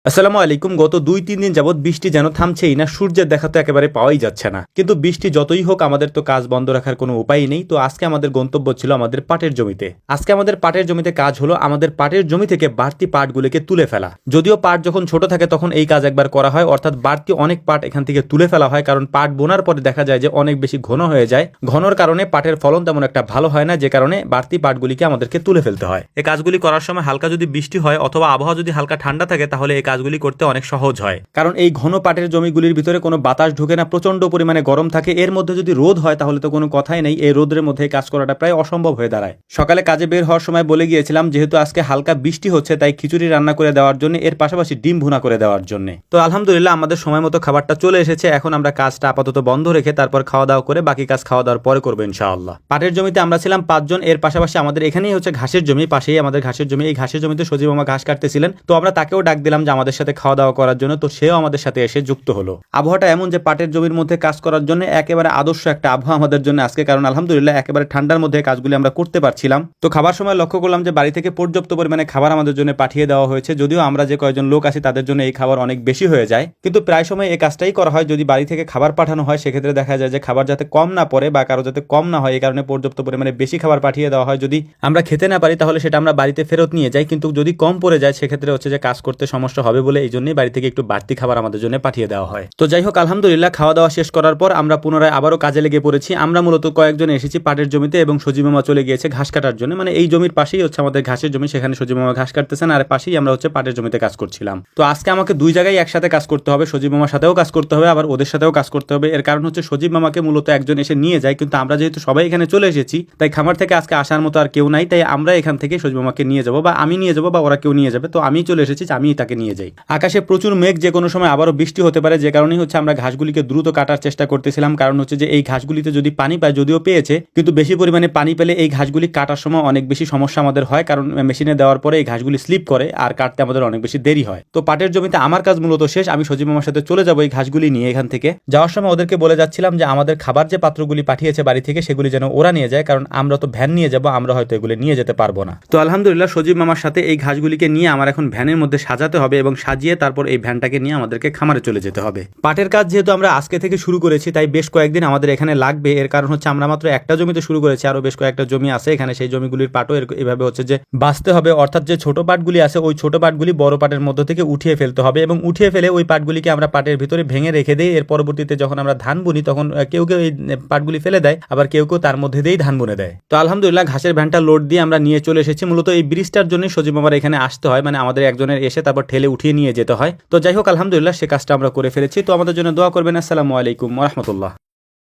আসসালামু আলাইকুম। গত ২-৩ দিন যাবৎ বৃষ্টি যেন থামছেই না, সূর্যের দেখা তো একেবারে পাওয়াই যাচ্ছে না। কিন্তু বৃষ্টি যতই হোক আমাদের তো কাজ বন্ধ রাখার কোনো উপায়ই নেই। তো আজকে আমাদের গন্তব্য ছিল আমাদের পাটের জমিতে। আজকে আমাদের পাটের জমিতে কাজ হলো আমাদের পাটের জমি থেকে বাড়তি পাটগুলিকে তুলে ফেলা। যদিও পাট যখন ছোট থাকে তখন এই কাজ একবার করা হয়, অর্থাৎ বাড়তি অনেক পাট এখান থেকে তুলে ফেলা হয়, কারণ পাট বোনার পরে দেখা যায় যে অনেক বেশি ঘন হয়ে যায়। ঘনর কারণে পাটের ফলন তেমন একটা ভালো হয় না, যে কারণে বাড়তি পাটগুলিকে আমাদেরকে তুলে ফেলতে হয়। এই কাজগুলি করার সময় হালকা যদি বৃষ্টি হয় অথবা আবহাওয়া যদি হালকা ঠান্ডা থাকে তাহলে এই কাজগুলি করতে অনেক সহজ হয়, কারণ এই ঘন পাটের জমিগুলির ভিতরে কোনো বাতাস ঢুকে না, প্রচন্ড পরিমাণে গরম থাকে। এর মধ্যে যদি রোদ হয় তাহলে তো কোনো কথাই নেই, এই রোদের মধ্যে কাজ করাটা প্রায় অসম্ভব হয়ে দাঁড়ায়। সকালে কাজে বের হওয়ার সময় বলে গিয়েছিলাম যেহেতু আজকে হালকা বৃষ্টি হচ্ছে তাই খিচুড়ি রান্না করে দেওয়ার জন্য, এর পাশাপাশি ডিম ভুনা করে দেওয়ার জন্য। তো আলহামদুলিল্লাহ আমাদের সময় মতো খাবারটা চলে এসেছে। এখন আমরা কাজটা আপাতত বন্ধ রেখে তারপর খাওয়া দাওয়া করে বাকি কাজ খাওয়া দাওয়ার পরে করবো ইনশাআল্লাহ। পাটের জমিতে আমরা ছিলাম 5 জন। এর পাশাপাশি আমাদের এখানেই হচ্ছে ঘাসের জমি, পাশেই আমাদের ঘাসের জমি। এই ঘাসের জমিতে সজীব মামা ঘাস কাটতেছিলেন, তো আমরা তাকেও ডাক দিলাম যে আমাদের সাথে খাওয়া দাওয়া করার জন্য। তো সেও আমাদের সাথে এসে যুক্ত হলো। আবহাওয়াটা এমন যে পাটের জমির মধ্যে কাজ করার জন্য একেবারে আদর্শ একটা আবহাওয়া আমাদের জন্য আজকে, কারণ আলহামদুলিল্লাহ একেবারে ঠান্ডার মধ্যে কাজগুলি আমরা করতে পারছিলাম। তো খাবার সময় লক্ষ্য করলাম যে বাড়ি থেকে পর্যাপ্ত পরিমাণে খাবার আমাদের জন্য পাঠিয়ে দেওয়া হয়েছে। যদিও আমরা যে কয়েকজন লোক আছি তাদের জন্য এই খাবার অনেক বেশি হয়ে যায়, কিন্তু প্রায় সময় এই কাজটাই করা হয়। যদি বাড়ি থেকে খাবার পাঠানো হয় সেক্ষেত্রে দেখা যায় যে খাবার যাতে কম না পড়ে বা কারো যাতে কম না হয়, এই কারণে পর্যাপ্ত পরিমাণে বেশি খাবার পাঠিয়ে দেওয়া হয়। যদি আমরা খেতে না পারি তাহলে সেটা আমরা বাড়িতে ফেরত নিয়ে যাই, কিন্তু যদি কম পড়ে যায় সেক্ষেত্রে হচ্ছে যে কাজ করতে সমস্যা হবে বলে এই জন্যই বাড়ি থেকে একটু বাড়তি খাবার আমাদের জন্য পাঠিয়ে দেওয়া হয়। তো যাই হোক, আলহামদুলিল্লাহ খাওয়া দাওয়া শেষ করার পর আমরা পুনরায় আবারও কাজে লেগে পড়েছি। আমরা মূলত কয়েকজন এসেছি পাটের জমিতে এবং সজীব মামা চলে গিয়েছে ঘাস কাটার জন্য। মানে এই জমির পাশেই হচ্ছে আমাদের ঘাসের জমি, সেখানে সজীব মামা ঘাস কাটতেছেন আর পাশেই আমরা হচ্ছে পাটের জমিতে কাজ করছিলাম। তো আজকে আমাকে দুই জায়গায় একসাথে কাজ করতে হবে, সজীব মামার সাথেও কাজ করতে হবে আবার ওদের সাথেও কাজ করতে হবে। এর কারণ হচ্ছে সজীব মামাকে মূলত একজন এসে নিয়ে যায়, কিন্তু আমরা যেহেতু সবাই এখানে চলে এসেছি তাই খামার থেকে আজকে আসার মতো আর কেউ নাই, তাই আমরা এখান থেকে সজীব মামাকে নিয়ে যাবো বা আমি নিয়ে যাবো বা ওরা কেউ নিয়ে যাবে। তো আমি চলে এসেছি, আমি তাকে নিয়ে যাই। আকাশে প্রচুর মেঘ, যে কোনো সময় আবারও বৃষ্টি হতে পারে, যে কারণেই হচ্ছে আমরা ঘাসগুলিকে দ্রুত কাটার চেষ্টা করতেছিলাম। কারণ হচ্ছে যে এই ঘাসগুলিতে যদি পানি পায়, যদিও পেয়েছে, কিন্তু বেশি পরিমাণে পানি পেলে এই ঘাসগুলি কাটার সময় অনেক বেশি সমস্যা আমাদের হয়, কারণ মেশিনে দেওয়ার পরে এই ঘাসগুলি স্লিপ করে আর কাটতে আমাদের অনেক বেশি দেরি হয়। তো পাটের জমিতে আমার কাজ মূলত শেষ, আমি সজীব মামার সাথে চলে যাবো এই ঘাসগুলি নিয়ে। এখান থেকে যাওয়ার সময় ওদেরকে বলে যাচ্ছিলাম যে আমাদের খাবার যে পাত্রগুলি পাঠিয়েছে বাড়ি থেকে সেগুলি যেন ওরা নিয়ে যায়, কারণ আমরা তো ভ্যান নিয়ে যাবো, আমরা হয়তো এগুলি নিয়ে যেতে পারবো না। তো আলহামদুলিল্লাহ সজীব মামার সাথে এই ঘাসগুলিকে নিয়ে আমার এখন ভ্যানের মধ্যে সাজাতে হবে এবং সাজিয়ে তারপর এই ভ্যানটাকে নিয়ে আমাদেরকে খামারে চলে যেতে হবে। পাটের কাজ যেহেতু আমরা আজকে থেকে শুরু করেছি তাই বেশ কয়েকদিন আমাদের এখানে লাগবে। এর কারণ হচ্ছে আমরা মাত্র একটা জমিতে শুরু করেছি, আরো বেশ কয়েকটা জমি আছে এখানে, সেই জমিগুলির পাটও এভাবে হচ্ছে যে বাঁচতে হবে। অর্থাৎ যে ছোট পাটগুলি আছে ওই ছোট পাটগুলি বড় পাটের মধ্য থেকে উঠিয়ে ফেলতে হবে এবং উঠিয়ে ফেলে ওই পাটগুলিকে আমরা পাটের ভিতরে ভেঙে রেখে দিই। এর পরবর্তীতে যখন আমরা ধান বুনি তখন কেউ কেউ এই পাটগুলি ফেলে দেয়, আবার কেউ কেউ তার মধ্যে দিয়েই ধান বুনে দেয়। তো আলহামদুলিল্লাহ ঘাসের ভ্যানটা লোড দিয়ে আমরা নিয়ে চলে এসেছি। মূলত এই ব্রিজটার জন্য সজীব মামার এখানে আসতে হয়, মানে আমাদের একজনের এসে তারপর ঠেলে উঠিয়ে নিয়ে যেতে হয়। তো যাই হোক আলহামদুলিল্লাহ সে কাজটা আমরা করে ফেলেছি। তো আমাদের জন্য দোয়া করবেন। আসসালামু আলাইকুম ওয়া রাহমাতুল্লাহ।